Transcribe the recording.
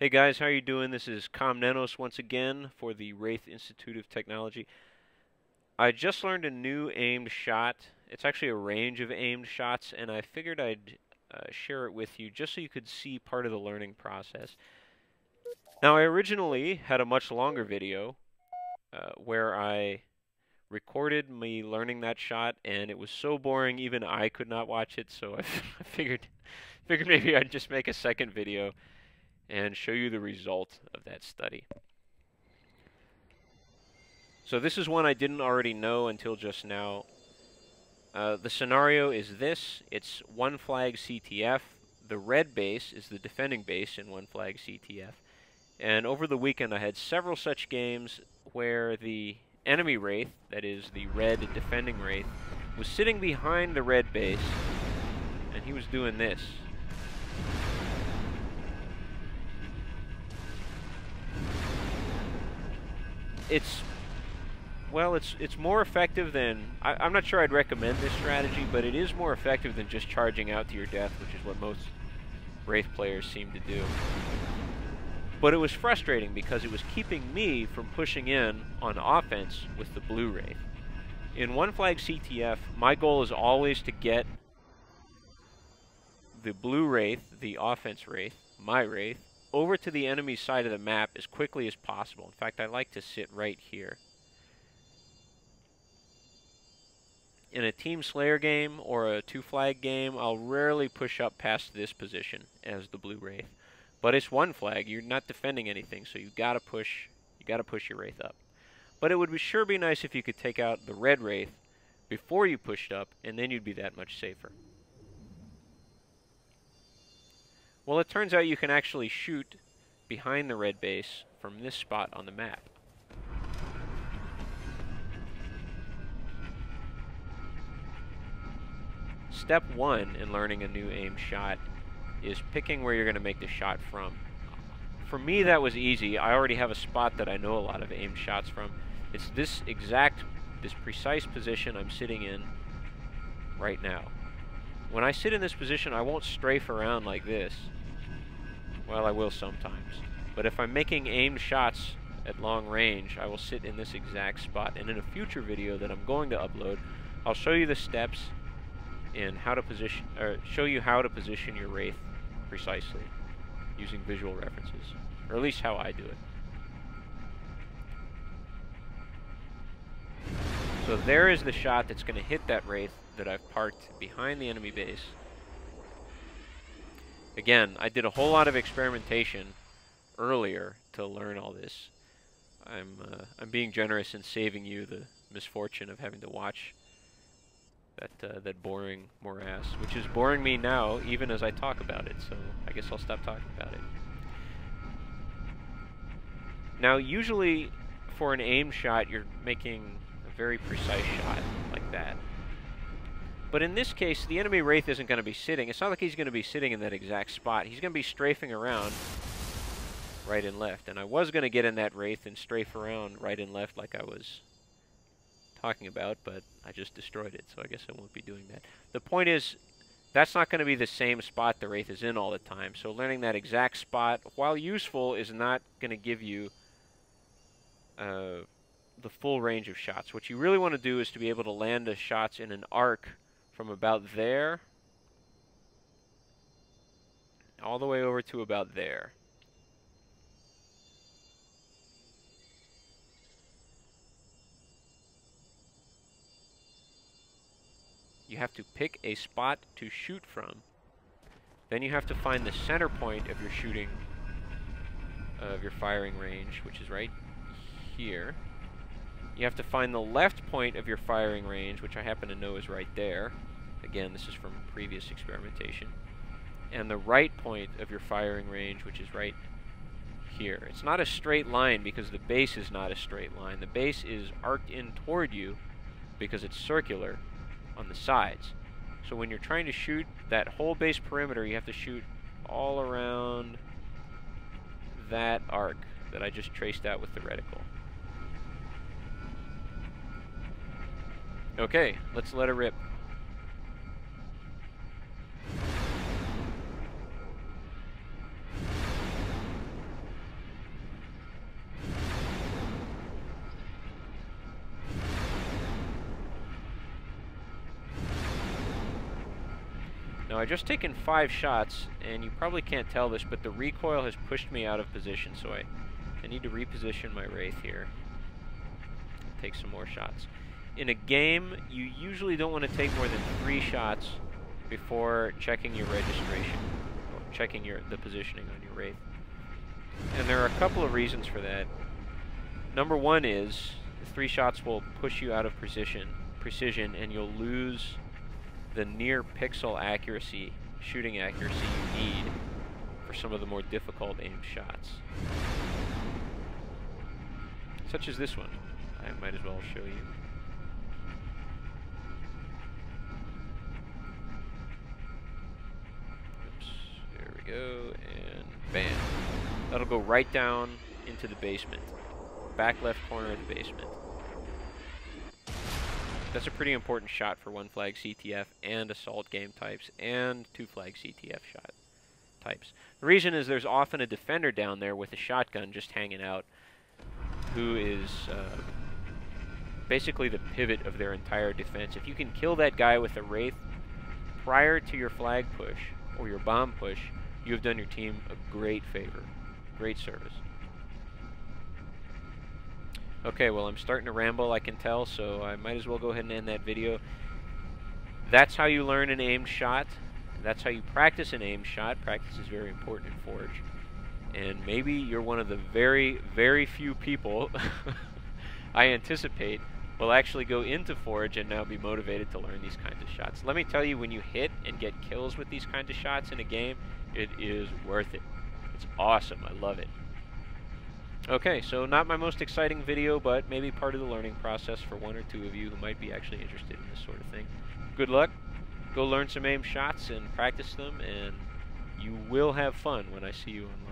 Hey guys, how are you doing? This is Comnenos once again for the Wraith Institute of Technology. I just learned a new aimed shot. It's actually a range of aimed shots, and I figured I'd share it with you just so you could see part of the learning process. Now, I originally had a much longer video where I recorded me learning that shot, and it was so boring even I could not watch it, so I figured maybe I'd just make a second video and show you the result of that study. So this is one I didn't already know until just now. The scenario is this. It's one flag CTF. The red base is the defending base in one flag CTF. And over the weekend I had several such games where the enemy Wraith, that is the red defending Wraith, was sitting behind the red base, and he was doing this. It's more effective than... I'm not sure I'd recommend this strategy, but it is more effective than just charging out to your death, which is what most Wraith players seem to do. But it was frustrating because it was keeping me from pushing in on offense with the blue Wraith. In one flag CTF, my goal is always to get the blue Wraith, the offense Wraith, my Wraith, over to the enemy side of the map as quickly as possible. In fact, I like to sit right here. In a Team Slayer game or a two-flag game, I'll rarely push up past this position as the blue Wraith. But it's one flag, you're not defending anything, so you gotta push your Wraith up. But it would sure be nice if you could take out the red Wraith before you pushed up, and then you'd be that much safer. Well, it turns out you can actually shoot behind the red base from this spot on the map. Step one in learning a new aim shot is picking where you're going to make the shot from. For me, that was easy. I already have a spot that I know a lot of aim shots from. It's this precise position I'm sitting in right now. When I sit in this position, I won't strafe around like this. Well, I will sometimes. But if I'm making aimed shots at long range, I will sit in this exact spot. And in a future video that I'm going to upload, I'll show you the steps in how to position, or show you how to position your Wraith precisely using visual references, or at least how I do it. So there is the shot that's going to hit that Wraith that I've parked behind the enemy base. Again, I did a whole lot of experimentation earlier to learn all this. I'm being generous in saving you the misfortune of having to watch that boring morass, which is boring me now even as I talk about it, so I guess I'll stop talking about it. Now, usually for an aim shot, you're making a very precise shot like that. But in this case, the enemy Wraith isn't going to be sitting. It's not like he's going to be sitting in that exact spot. He's going to be strafing around right and left. And I was going to get in that Wraith and strafe around right and left like I was talking about, but I just destroyed it, so I guess I won't be doing that. The point is, that's not going to be the same spot the Wraith is in all the time. So learning that exact spot, while useful, is not going to give you the full range of shots. What you really want to do is to be able to land the shots in an arc from about there all the way over to about there. You have to pick a spot to shoot from. Then you have to find the center point of your shooting, of your firing range, which is right here. You have to find the left point of your firing range, which I happen to know is right there. Again, this is from previous experimentation. And the right point of your firing range, which is right here. It's not a straight line because the base is not a straight line. The base is arced in toward you because it's circular on the sides. So when you're trying to shoot that whole base perimeter, you have to shoot all around that arc that I just traced out with the reticle. Okay, let's let it rip. Now, I just taken 5 shots, and you probably can't tell this, but the recoil has pushed me out of position, so I need to reposition my Wraith here. Take some more shots. In a game, you usually don't want to take more than 3 shots before checking your registration, or checking the positioning on your Wraith. And there are a couple of reasons for that. Number one is, the 3 shots will push you out of precision, and you'll lose the near pixel accuracy, shooting accuracy you need for some of the more difficult aimed shots. Such as this one. I might as well show you. Oops, there we go, and bam. That'll go right down into the basement. Back left corner of the basement. That's a pretty important shot for 1 flag CTF and assault game types and 2 flag CTF shot types. The reason is there's often a defender down there with a shotgun just hanging out who is basically the pivot of their entire defense. If you can kill that guy with a Wraith prior to your flag push or your bomb push, you have done your team a great favor. Great service. Okay, well, I'm starting to ramble, I can tell, so I might as well go ahead and end that video. That's how you learn an aimed shot. That's how you practice an aimed shot. Practice is very important in Forge. And maybe you're one of the very, very few people I anticipate will actually go into Forge and now be motivated to learn these kinds of shots. Let me tell you, when you hit and get kills with these kinds of shots in a game, it is worth it. It's awesome. I love it. Okay, so not my most exciting video, but maybe part of the learning process for 1 or 2 of you who might be actually interested in this sort of thing. Good luck. Go learn some aim shots and practice them, and you will have fun when I see you online.